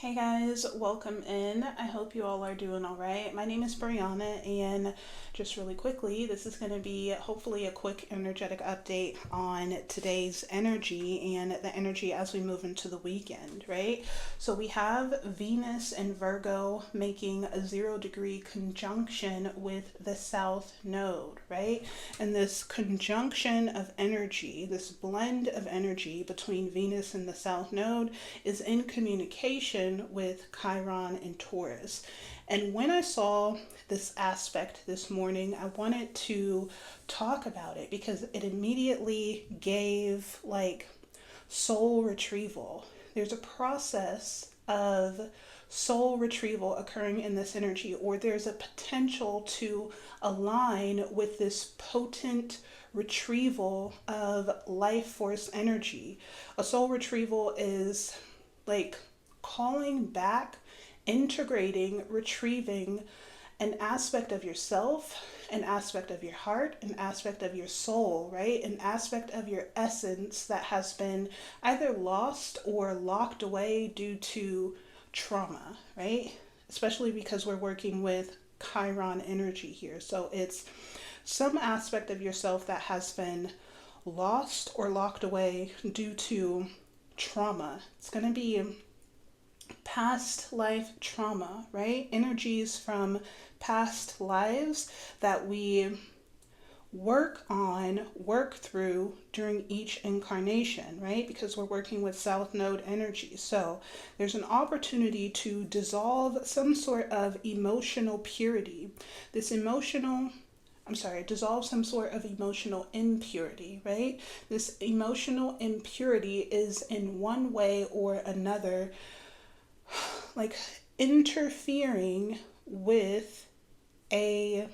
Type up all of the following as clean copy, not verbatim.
Hey guys, welcome in. I hope you all are doing all right. My name is Brianna, and just really quickly, this is going to be hopefully a quick energetic update on today's energy and the energy as we move into the weekend, right? So we have Venus and Virgo making a 0-degree conjunction with the South Node, right? And this conjunction of energy, this blend of energy between Venus and the South Node is in communication with Chiron and Taurus. And when I saw this aspect this morning, I wanted to talk about it because it immediately gave soul retrieval. There's a process of soul retrieval occurring in this energy, or there's a potential to align with this potent retrieval of life force energy. A soul retrieval is like calling back, integrating, retrieving an aspect of yourself, an aspect of your heart, an aspect of your soul, right? An aspect of your essence that has been either lost or locked away due to trauma, right? Especially because we're working with Chiron energy here. So it's some aspect of yourself that has been lost or locked away due to trauma. It's going to be past life trauma, right? Energies from past lives that we work through during incarnation, right? Because we're working with South Node energy. So there's an opportunity to dissolve some sort of emotional purity. Dissolve some sort of emotional impurity, right? This emotional impurity is in one way or another like interfering with a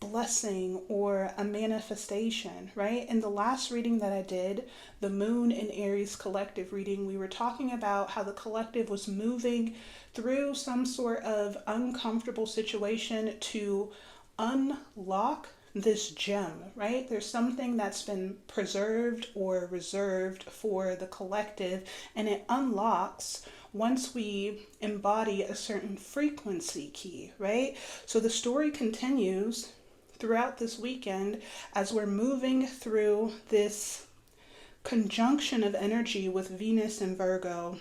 blessing or a manifestation, right? In the last reading that I did, the Moon in Aries collective reading, we were talking about how the collective was moving through some sort of uncomfortable situation to unlock this gem, right? There's something that's been preserved or reserved for the collective, and it unlocks once we embody a certain frequency key, right? So the story continues throughout this weekend as we're moving through this conjunction of energy with Venus and Virgo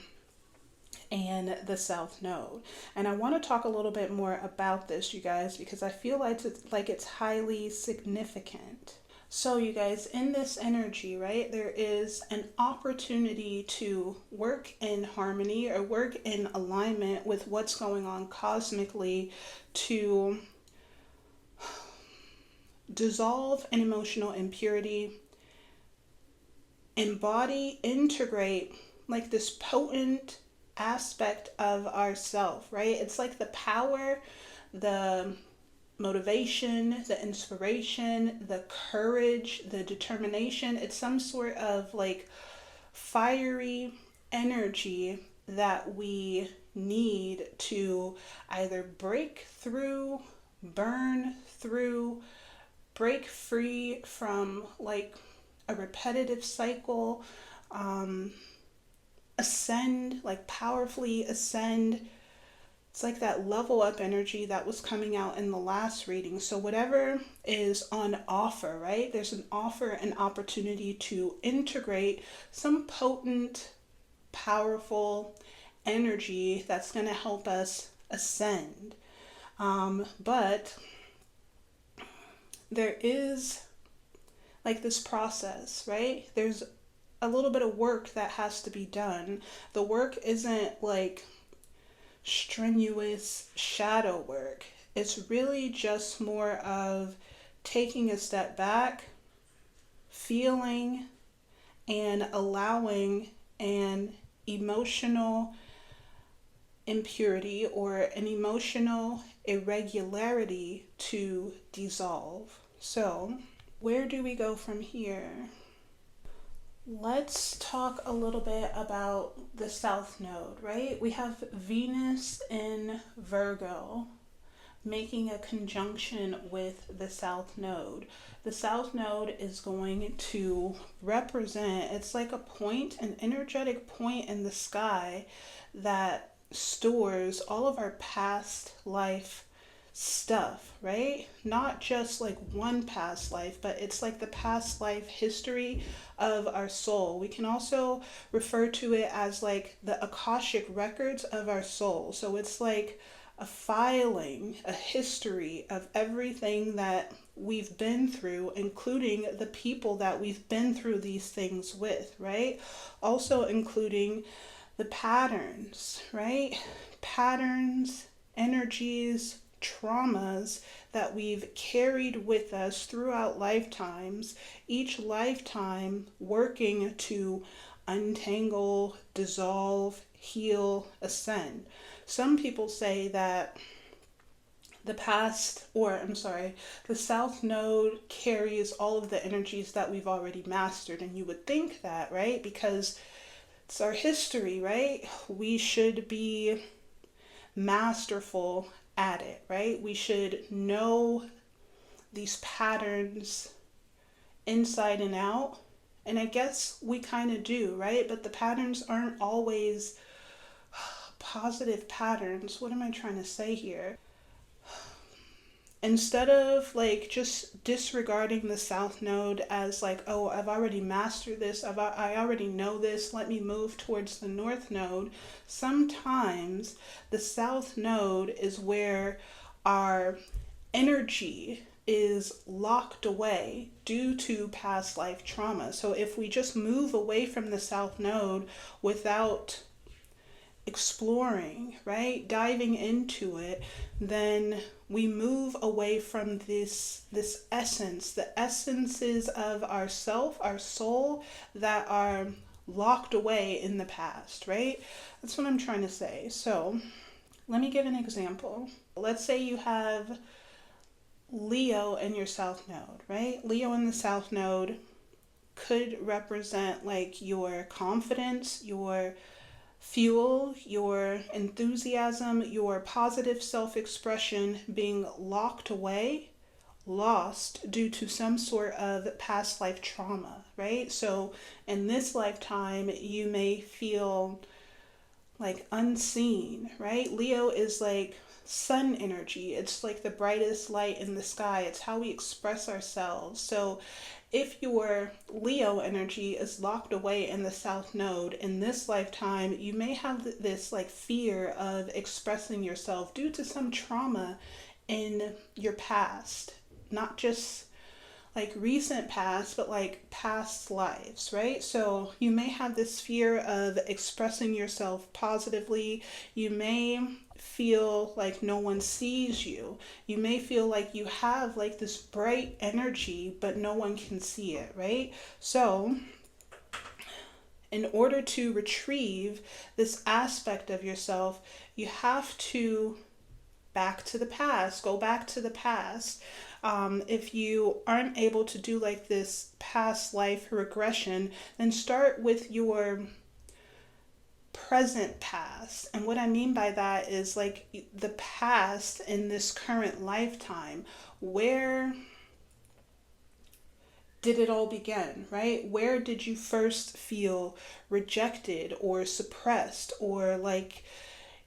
and the South Node. And I want to talk a little bit more about this, you guys, because I feel like it's highly significant. So you guys, in this energy, right, there is an opportunity to work in harmony or work in alignment with what's going on cosmically to dissolve an emotional impurity, integrate like this potent aspect of ourself, right? It's like the power, the motivation, the inspiration, the courage, the determination. It's some sort of like fiery energy that we need to either break through, burn through, break free from like a repetitive cycle, ascend, like powerfully ascend. It's like that level up energy that was coming out in the last reading. So whatever is on offer, right? There's an offer, an opportunity to integrate some potent, powerful energy that's going to help us ascend. But there is like this process, right? There's a little bit of work that has to be done. The work isn't like strenuous shadow work. It's really just more of taking a step back, feeling, and allowing an emotional impurity or an emotional irregularity to dissolve. So, where do we go from here? Let's talk a little bit about the South Node, right? We have Venus in Virgo making a conjunction with the South Node. The South Node is going to represent, it's like a point, an energetic point in the sky that stores all of our past life stuff, right? Not just like one past life, but it's like the past life history of our soul. We can also refer to it as like the akashic records of our soul. So it's like a filing, a history of everything that we've been through, including the people that we've been through these things with, right? Also including the patterns, right? Patterns, energies, traumas that we've carried with us throughout lifetimes, each lifetime working to untangle, dissolve, heal, ascend. Some people say that the South Node carries all of the energies that we've already mastered. And you would think that, right? Because it's our history, right? We should be masterful at it, right? We should know these patterns inside and out. And I guess we kind of do, right? But the patterns aren't always positive patterns. What am I trying to say here? Instead of like just disregarding the South Node as like, oh, I've already mastered this, I already know this, let me move towards the North Node, sometimes the South Node is where our energy is locked away due to past life trauma. So if we just move away from the South Node without exploring, right, diving into it, then we move away from this essence, the essences of ourself, our soul, that are locked away in the past, right? That's what I'm trying to say. So let me give an example. Let's say you have Leo in your South Node, right? Leo in the South Node could represent like your confidence, your fuel, your enthusiasm, your positive self-expression being locked away, lost due to some sort of past life trauma, right? So in this lifetime, you may feel like unseen, right? Leo is like sun energy. It's like the brightest light in the sky. It's how we express ourselves. So if your Leo energy is locked away in the South Node in this lifetime, you may have this like fear of expressing yourself due to some trauma in your past, not just like recent past, but like past lives, right? So you may have this fear of expressing yourself positively. You may feel like no one sees you. You may feel like you have like this bright energy, but no one can see it, right? So in order to retrieve this aspect of yourself, you have to go back to the past. If you aren't able to do like this past life regression, then start with your present past. And what I mean by that is like the past in this current lifetime. Where did it all begin, right? Where did you first feel rejected or suppressed, or like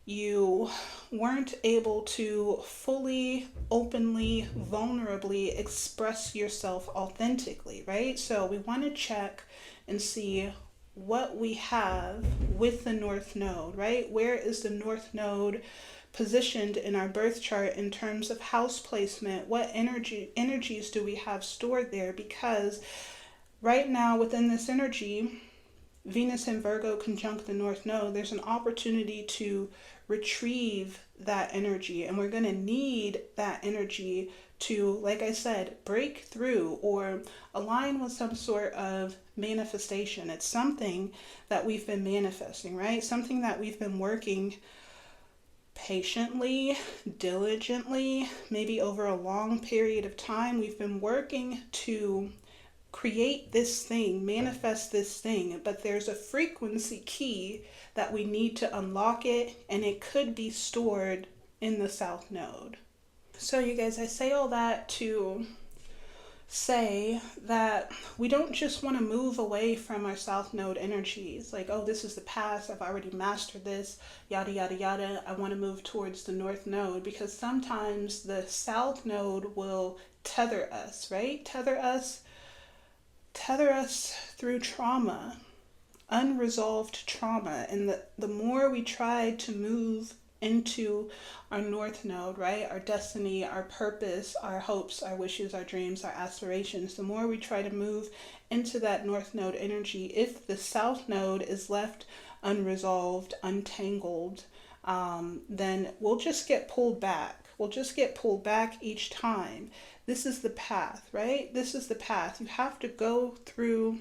you weren't able to fully, openly, vulnerably express yourself authentically, right? So we want to check and see what we have with the North Node, right? Where is the North Node positioned in our birth chart in terms of house placement? What energies do we have stored there? Because right now within this energy, Venus and Virgo conjunct the North Node, there's an opportunity to retrieve that energy, and we're going to need that energy to, like I said, break through or align with some sort of manifestation. It's something that we've been manifesting, right? Something that we've been working patiently, diligently, maybe over a long period of time. We've been working to create this thing, manifest this thing, but there's a frequency key that we need to unlock it, and it could be stored in the South Node. So you guys, I say all that to say that we don't just want to move away from our south node energies, like, oh, this is the past, I've already mastered this, yada yada yada, I want to move towards the north node, because sometimes the south node will tether us, right? Tether us through trauma, unresolved trauma. And the more we try to move into our north node, right, our destiny, our purpose, our hopes, our wishes, our dreams, our aspirations, the more we try to move into that north node energy, if the south node is left unresolved, untangled, then we'll just get pulled back. We'll just get pulled back each time. This is the path, right? This is the path. You have to go through,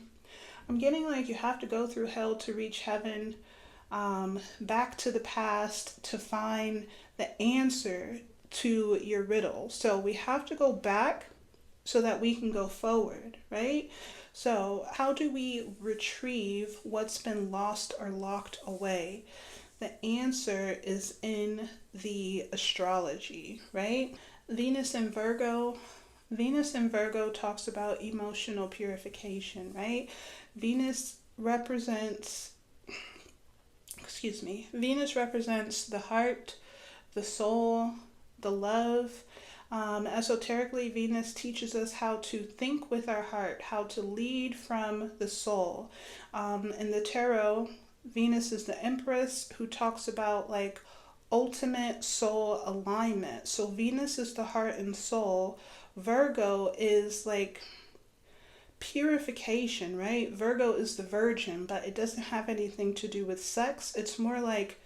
I'm getting like you have to go through hell to reach heaven, back to the past to find the answer to your riddle. So we have to go back so that we can go forward, right? So how do we retrieve what's been lost or locked away? The answer is in the astrology, right? Venus in Virgo talks about emotional purification, right? Venus represents the heart, the soul, the love. Esoterically, Venus teaches us how to think with our heart, how to lead from the soul. In the tarot, Venus is the Empress, who talks about like ultimate soul alignment. So Venus is the heart and soul. Virgo is like purification, right? Virgo is the virgin, but it doesn't have anything to do with sex. It's more like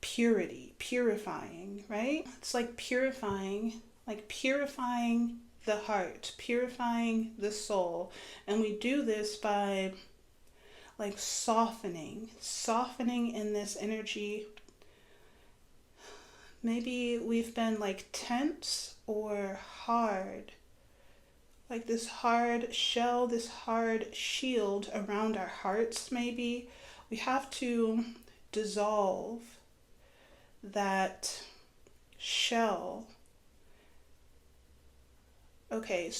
purity, purifying, right? It's like purifying the heart, purifying the soul. And we do this by like softening in this energy. Maybe we've been like tense or hard, like this hard shell, this hard shield around our hearts. Maybe we have to dissolve that shell. Okay,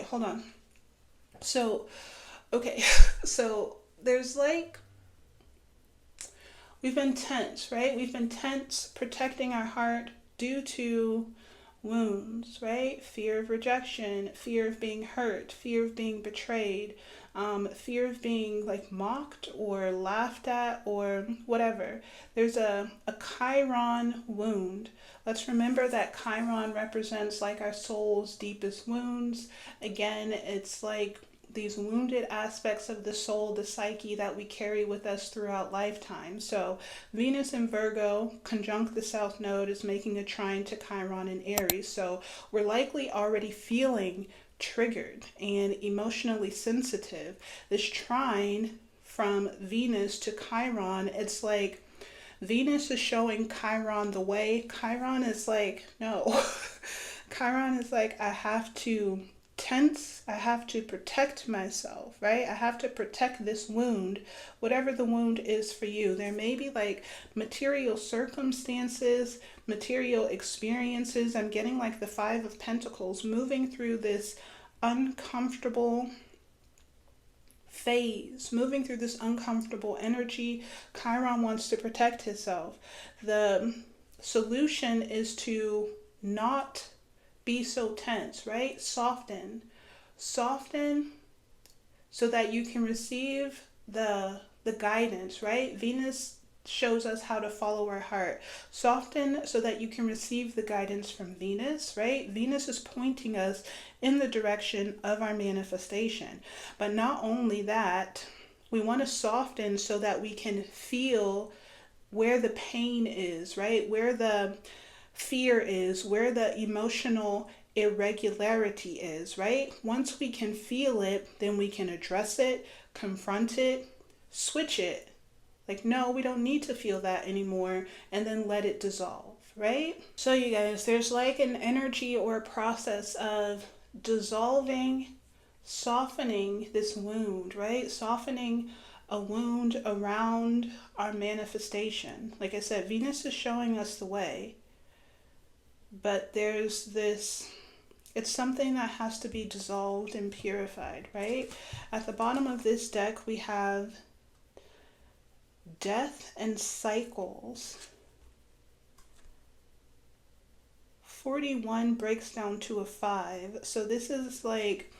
hold on. So there's like, we've been tense, right? We've been tense protecting our heart due to wounds, right? Fear of rejection, fear of being hurt, fear of being betrayed, fear of being like mocked or laughed at or whatever. There's a Chiron wound. Let's remember that Chiron represents like our soul's deepest wounds. Again, it's like these wounded aspects of the soul, the psyche that we carry with us throughout lifetime. So Venus in Virgo conjunct the South Node is making a trine to Chiron in Aries. So we're likely already feeling triggered and emotionally sensitive. This trine from Venus to Chiron, it's like Venus is showing Chiron the way. Chiron is like, no. Chiron is like, I have to tense, I have to protect myself, right? I have to protect this wound, whatever the wound is for you. There may be like material circumstances, material experiences. I'm getting like the Five of Pentacles, moving through this uncomfortable phase, moving through this uncomfortable energy. Chiron wants to protect himself. The solution is to not be so tense, right? Soften so that you can receive the guidance, right? Venus shows us how to follow our heart. Soften so that you can receive the guidance from Venus, right? Venus is pointing us in the direction of our manifestation. But not only that, we want to soften so that we can feel where the pain is, right? Where the fear is, where the emotional irregularity is, right? Once we can feel it, then we can address it, confront it, switch it. Like, no, we don't need to feel that anymore, and then let it dissolve, right? So you guys, there's like an energy or a process of dissolving, softening this wound, right? Softening a wound around our manifestation. Like I said, Venus is showing us the way. But there's this, It's something that has to be dissolved and purified, right? At the bottom of this deck, we have death and cycles. 41 breaks down to a 5. So this is like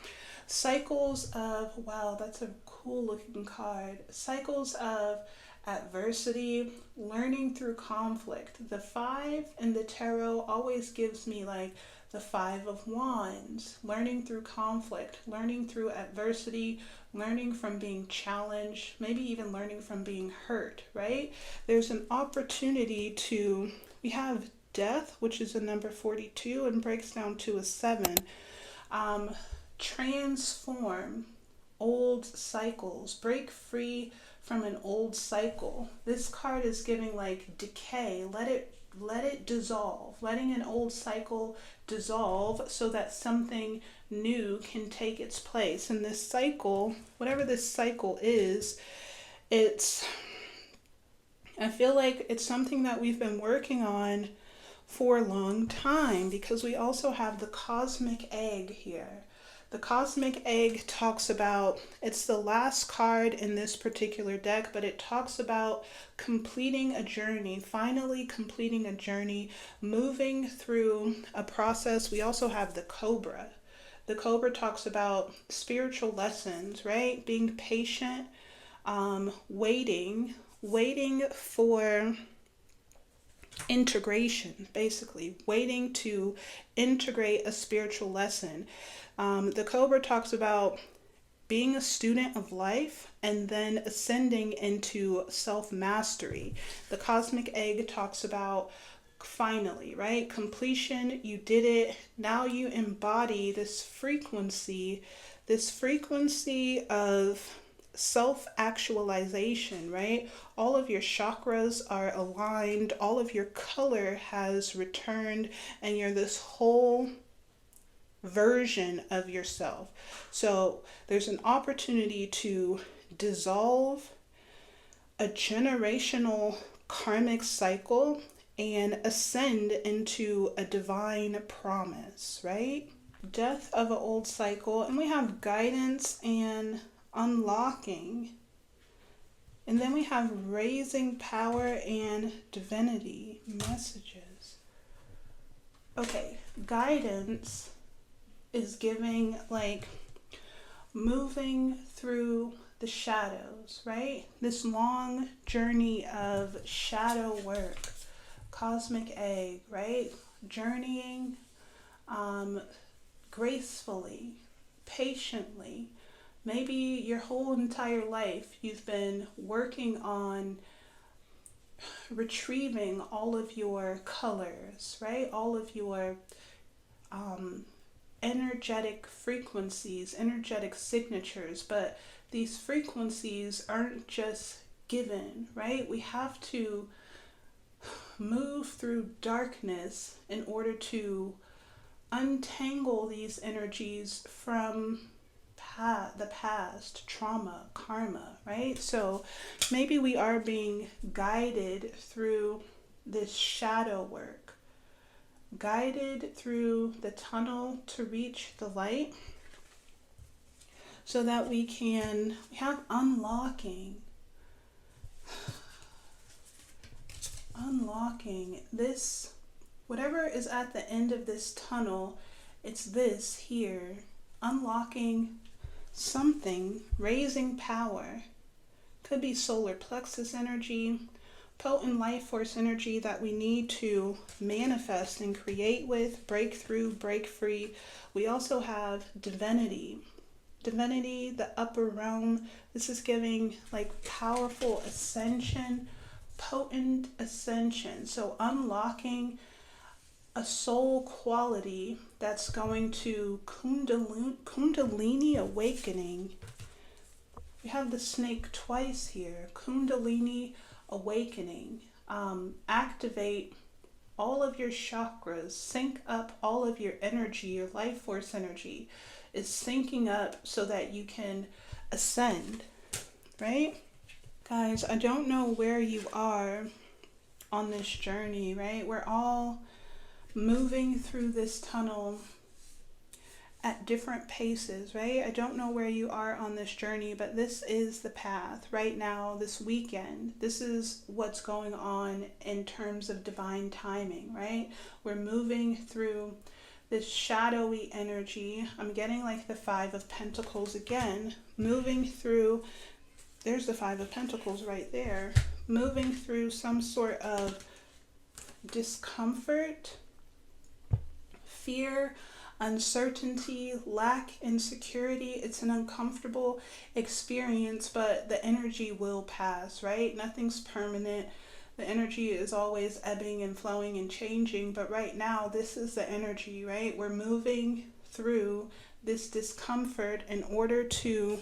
cycles of, wow, that's a cool looking card. Cycles of adversity, learning through conflict. The 5 in the tarot always gives me like the 5 of Wands, learning through conflict, learning through adversity, learning from being challenged, maybe even learning from being hurt, right? There's an opportunity to, we have death, which is a number 42 and breaks down to a 7. Transform old cycles, break free from an old cycle. This card is giving like decay. Let it dissolve, letting an old cycle dissolve so that something new can take its place. And this cycle, whatever this cycle is, I feel like it's something that we've been working on for a long time, because we also have the cosmic egg here. The cosmic egg talks about, it's the last card in this particular deck, but it talks about completing a journey, finally completing a journey, moving through a process. We also have the cobra. The cobra talks about spiritual lessons, right? Being patient, waiting for integration, basically waiting to integrate a spiritual lesson. The cobra talks about being a student of life and then ascending into self-mastery. The cosmic egg talks about finally, right? Completion, you did it. Now you embody this frequency of self-actualization, right? All of your chakras are aligned, all of your color has returned, and you're this whole version of yourself. So there's an opportunity to dissolve a generational karmic cycle and ascend into a divine promise, right? Death of an old cycle, and we have guidance and unlocking. And then we have raising power and divinity messages. Okay, guidance is giving like moving through the shadows, right? This long journey of shadow work, cosmic egg, right? Journeying gracefully, patiently. Maybe your whole entire life you've been working on retrieving all of your colors, right? All of your energetic frequencies, energetic signatures, but these frequencies aren't just given, right? We have to move through darkness in order to untangle these energies from the past, trauma, karma, right? So maybe we are being guided through this shadow work, guided through the tunnel to reach the light, so that we have unlocking this, whatever is at the end of this tunnel. It's this here, unlocking something, raising power. Could be solar plexus energy, potent life force energy that we need to manifest and create with, break through, break free. We also have divinity, the upper realm. This is giving like powerful ascension, potent ascension. So unlocking a soul quality that's going to kundalini awakening. We have the snake twice here. Kundalini awakening. Activate all of your chakras, sync up all of your energy, your life force energy is syncing up so that you can ascend, right? Guys, I don't know where you are on this journey, right? We're all moving through this tunnel at different paces, right? I don't know where you are on this journey, but this is the path right now, this weekend. This is what's going on in terms of divine timing, right? We're moving through this shadowy energy. I'm getting like the Five of Pentacles again, moving through, there's the Five of Pentacles right there, moving through some sort of discomfort, fear, uncertainty, lack, insecurity. It's an uncomfortable experience, but the energy will pass, right? Nothing's permanent. The energy is always ebbing and flowing and changing, but right now this is the energy, right? We're moving through this discomfort in order to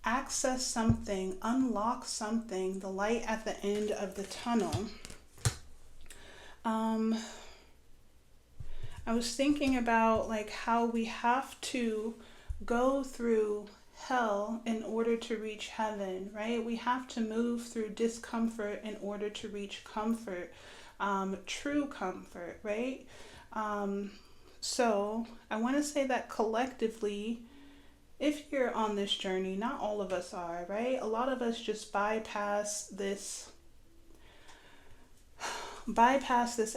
access something, unlock something, the light at the end of the tunnel. I was thinking about like how we have to go through hell in order to reach heaven, right? We have to move through discomfort in order to reach comfort, true comfort, right? So I want to say that collectively, if you're on this journey, not all of us are, right? A lot of us just bypass this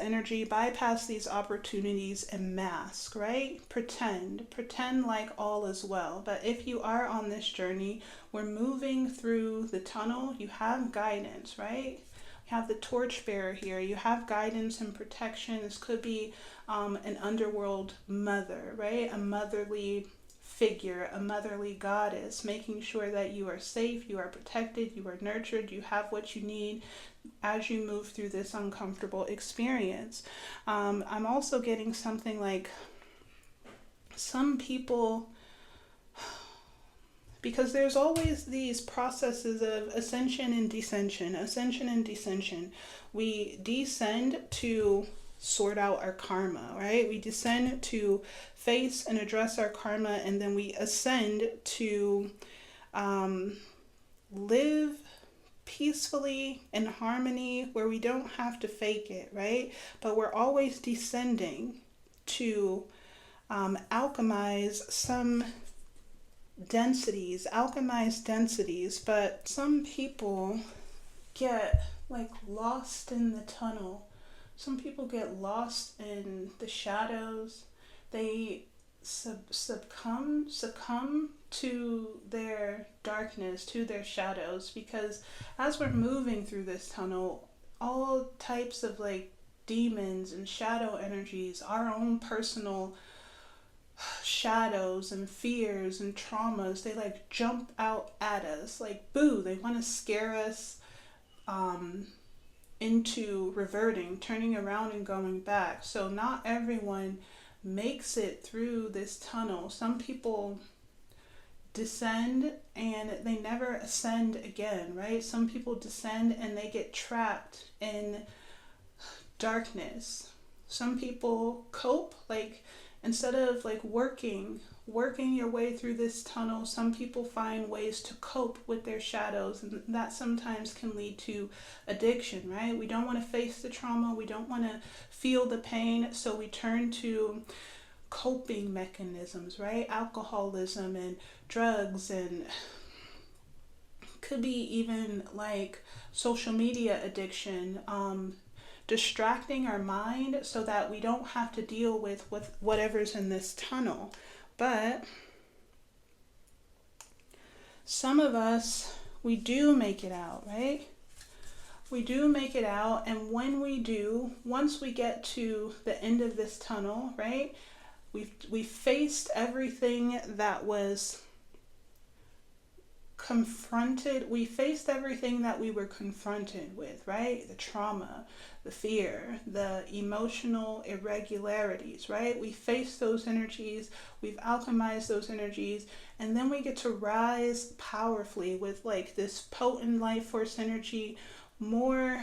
energy, bypass these opportunities and mask, right? Pretend like all is well. But if you are on this journey, we're moving through the tunnel, you have guidance, right? You have the torchbearer here, you have guidance and protection. This could be an underworld mother, right? A motherly figure, a motherly goddess, making sure that you are safe, you are protected, you are nurtured, you have what you need as you move through this uncomfortable experience. I'm also getting something like some people, because there's always these processes of ascension and descension. We descend to sort out our karma, right? We descend to face and address our karma, and then we ascend to live peacefully in harmony where we don't have to fake it, right? But we're always descending to alchemize some densities, but some people get like lost in the tunnel. Some people get lost in the shadows. They succumb to their darkness, to their shadows, because as we're moving through this tunnel, all types of like demons and shadow energies, our own personal shadows and fears and traumas, they like jump out at us like boo. They want to scare us into reverting, turning around and going back. So not everyone makes it through this tunnel. Some people descend and they never ascend again, right? Some people descend and they get trapped in darkness. Some people cope, like instead of like working your way through this tunnel, some people find ways to cope with their shadows, and that sometimes can lead to addiction, right? We don't want to face the trauma, we don't want to feel the pain, so we turn to coping mechanisms, right? Alcoholism and drugs, and could be even like social media addiction, distracting our mind so that we don't have to deal with whatever's in this tunnel. But some of us, we do make it out, right? We do make it out, and when we do, once we get to the end of this tunnel, right, we faced everything that was confronted. We faced everything that we were confronted with, right? The trauma, the fear, the emotional irregularities, right? We face those energies, we've alchemized those energies, and then we get to rise powerfully with like this potent life force energy, more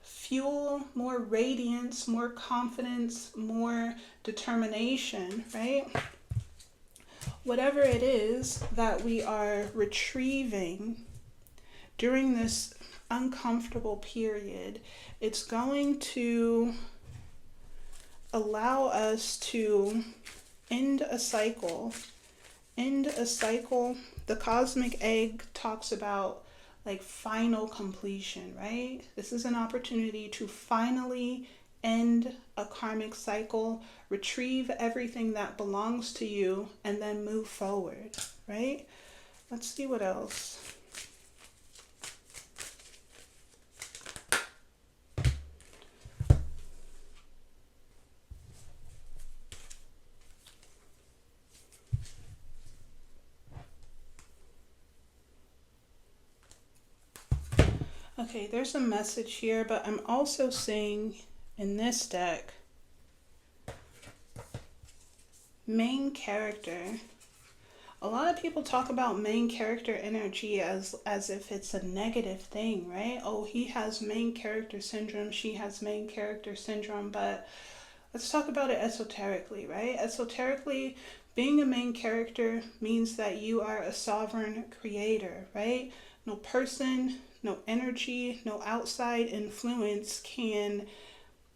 fuel, more radiance, more confidence, more determination, right? Whatever it is that we are retrieving during this uncomfortable period, it's going to allow us to end a cycle. End a cycle. The cosmic egg talks about like final completion, right? This is an opportunity to finally end a karmic cycle, retrieve everything that belongs to you, and then move forward, right? Let's see what else. Okay, there's a message here, but I'm also seeing in this deck, main character. A lot of people talk about main character energy as if it's a negative thing, right? Oh, he has main character syndrome, she has main character syndrome, but let's talk about it esoterically, right? Esoterically, being a main character means that you are a sovereign creator, right? No person, no energy, no outside influence can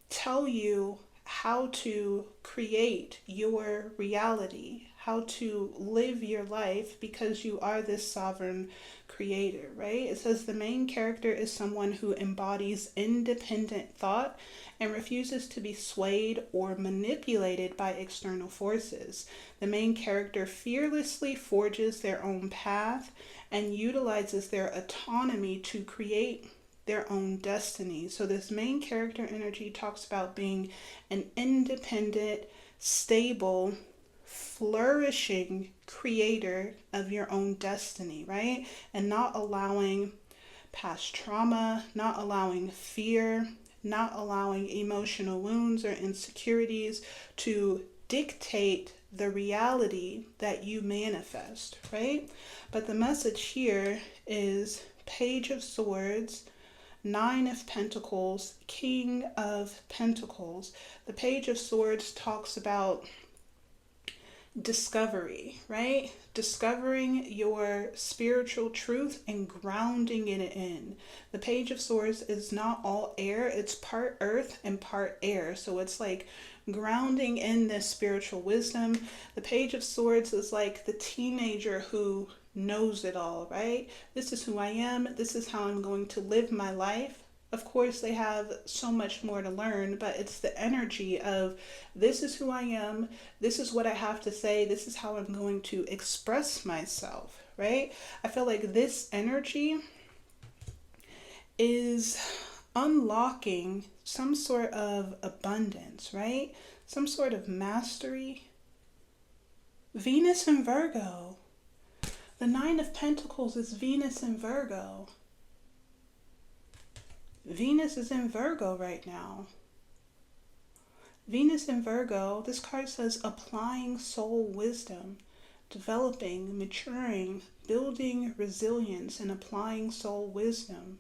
tell you how to create your reality, how to live your life, because you are this sovereign creator, right? It says the main character is someone who embodies independent thought and refuses to be swayed or manipulated by external forces. The main character fearlessly forges their own path and utilizes their autonomy to create their own destiny. So this main character energy talks about being an independent, stable, flourishing creator of your own destiny, right? And not allowing past trauma, not allowing fear, not allowing emotional wounds or insecurities to dictate the reality that you manifest, right? But the message here is Page of Swords, Nine of Pentacles, King of Pentacles. The Page of Swords talks about discovery, right? Discovering your spiritual truth and grounding it in. The Page of Swords is not all air, it's part earth and part air. So it's like grounding in this spiritual wisdom. The Page of Swords is like the teenager who knows it all, right? This is who I am. This is how I'm going to live my life. Of course, they have so much more to learn, but it's the energy of this is who I am. This is what I have to say. This is how I'm going to express myself, right? I feel like this energy is unlocking some sort of abundance, right? Some sort of mastery. Venus in Virgo. The Nine of Pentacles is Venus in Virgo. Venus is in Virgo right now. Venus in Virgo, this card says applying soul wisdom, developing, maturing, building resilience, and applying soul wisdom.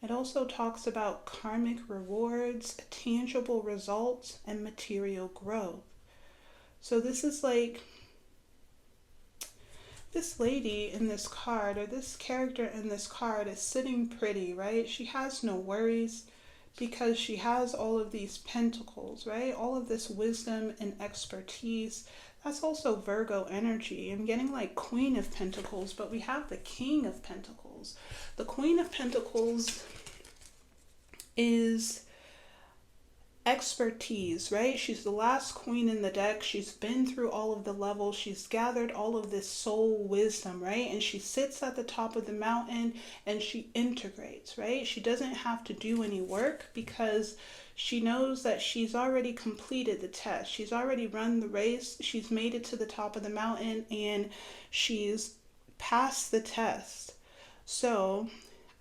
It also talks about karmic rewards, tangible results, and material growth. So this is like this lady in this card, or this character in this card, is sitting pretty, right? She has no worries because she has all of these pentacles, right? All of this wisdom and expertise. That's also Virgo energy. I'm getting like Queen of Pentacles, but we have the King of Pentacles. The Queen of Pentacles is expertise, right? She's the last queen in the deck. She's been through all of the levels. She's gathered all of this soul wisdom, right? And she sits at the top of the mountain and she integrates, right? She doesn't have to do any work because she knows that she's already completed the test. She's already run the race. She's made it to the top of the mountain and she's passed the test. So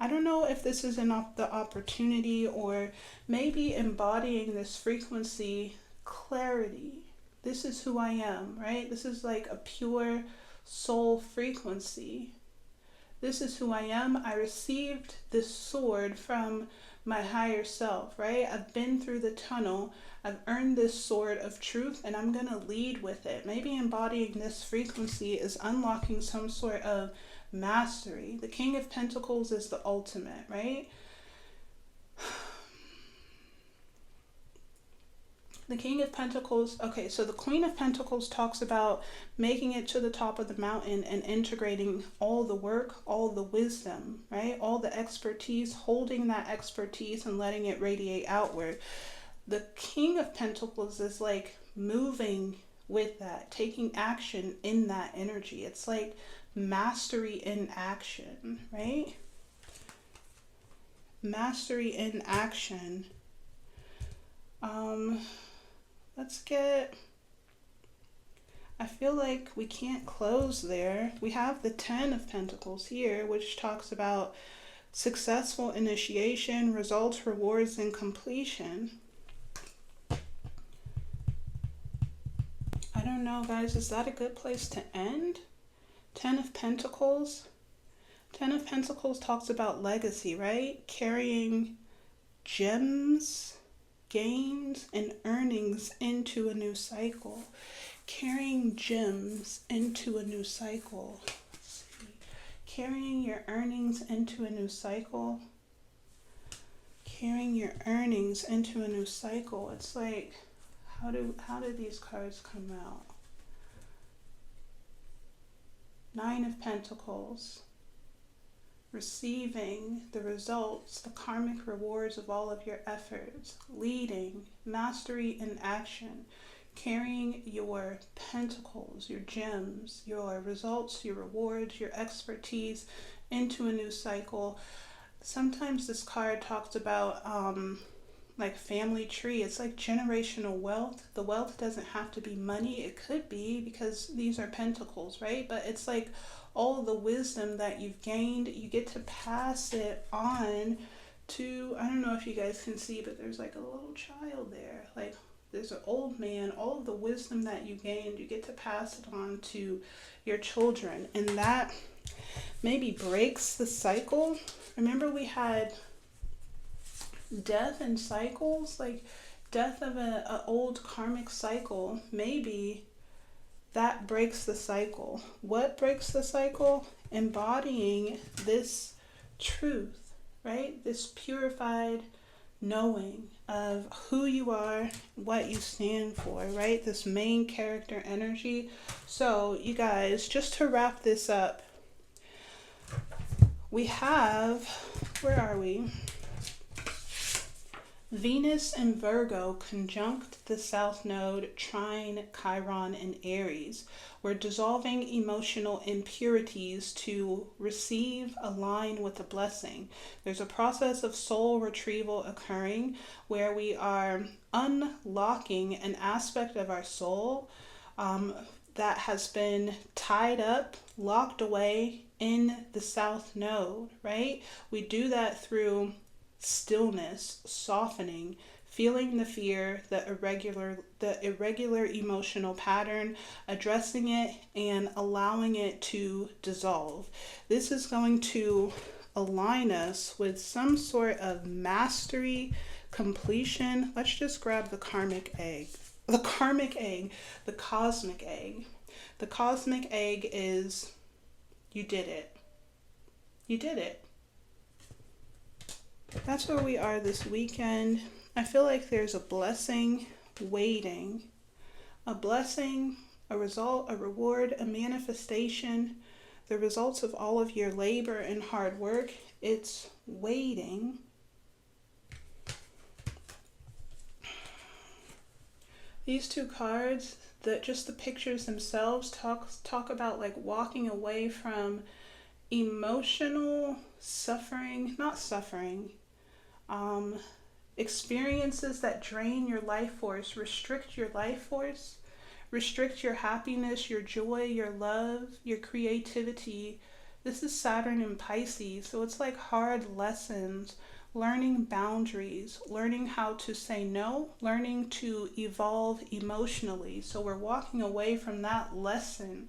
I don't know if this is the opportunity, or maybe embodying this frequency, clarity. This is who I am, right? This is like a pure soul frequency. This is who I am. I received this sword from my higher self, right? I've been through the tunnel. I've earned this sword of truth and I'm going to lead with it. Maybe embodying this frequency is unlocking some sort of mastery. The King of Pentacles is the ultimate, right? The King of Pentacles, okay, so the Queen of Pentacles talks about making it to the top of the mountain and integrating all the work, all the wisdom, right? All the expertise, holding that expertise and letting it radiate outward. The King of Pentacles is like moving with that, taking action in that energy. It's like mastery in action, right? Mastery in action. Let's get, I feel like we can't close there. We have the 10 of Pentacles here, which talks about successful initiation, results, rewards, and completion. I don't know, guys, is that a good place to end? 10 of Pentacles. 10 of Pentacles talks about legacy, right? Carrying gems, gains, and earnings into a new cycle. Carrying gems into a new cycle. Let's see. Carrying your earnings into a new cycle. Carrying your earnings into a new cycle. It's like, how do these cards come out? 9 of Pentacles. Receiving the results, the karmic rewards of all of your efforts, leading, mastery in action, carrying your pentacles, your gems, your results, your rewards, your expertise into a new cycle. Sometimes this card talks about like family tree. It's like generational wealth. The wealth doesn't have to be money. It could be, because these are pentacles, right? But it's like all the wisdom that you've gained, you get to pass it on to, I don't know if you guys can see, but there's like a little child there. Like there's an old man. All of the wisdom that you gained, you get to pass it on to your children. And that maybe breaks the cycle. Remember we had death and cycles, like death of a old karmic cycle. Maybe that breaks the cycle. What breaks the cycle? Embodying this truth, right? This purified knowing of who you are, what you stand for, right? This main character energy. So you guys, just to wrap this up, we have, where are we? Venus and Virgo conjunct the South Node, trine Chiron and Aries. We're dissolving emotional impurities to receive, align with the blessing. There's a process of soul retrieval occurring where we are unlocking an aspect of our soul that has been tied up, locked away in the South Node, right? We do that through stillness, softening, feeling the fear, the irregular emotional pattern, addressing it and allowing it to dissolve. This is going to align us with some sort of mastery, completion. Let's just grab the karmic egg. The karmic egg, the cosmic egg. The cosmic egg is, you did it. You did it. That's where we are this weekend. I feel like there's a blessing waiting. A blessing, a result, a reward, a manifestation, the results of all of your labor and hard work. It's waiting. These two cards, just the pictures themselves talk about like walking away from emotional suffering, not suffering, experiences that drain your life force, restrict your life force, restrict your happiness, your joy, your love, your creativity. This is Saturn in Pisces, so it's like hard lessons, learning boundaries, learning how to say no, learning to evolve emotionally. So we're walking away from that lesson,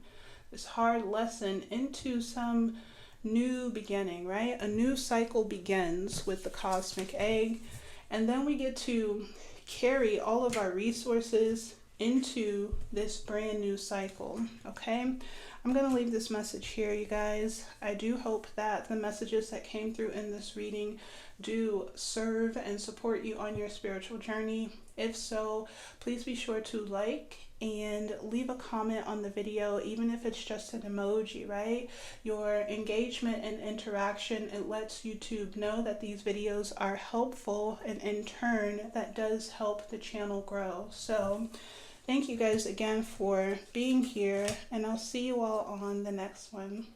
this hard lesson, into some new beginning, right? A new cycle begins with the cosmic egg, and then we get to carry all of our resources into this brand new cycle. Okay, I'm going to leave this message here, you guys. I do hope that the messages that came through in this reading do serve and support you on your spiritual journey. If so, please be sure to like and leave a comment on the video, even if it's just an emoji, right? Your engagement and interaction, it lets YouTube know that these videos are helpful, and in turn, that does help the channel grow. So thank you guys again for being here, and I'll see you all on the next one.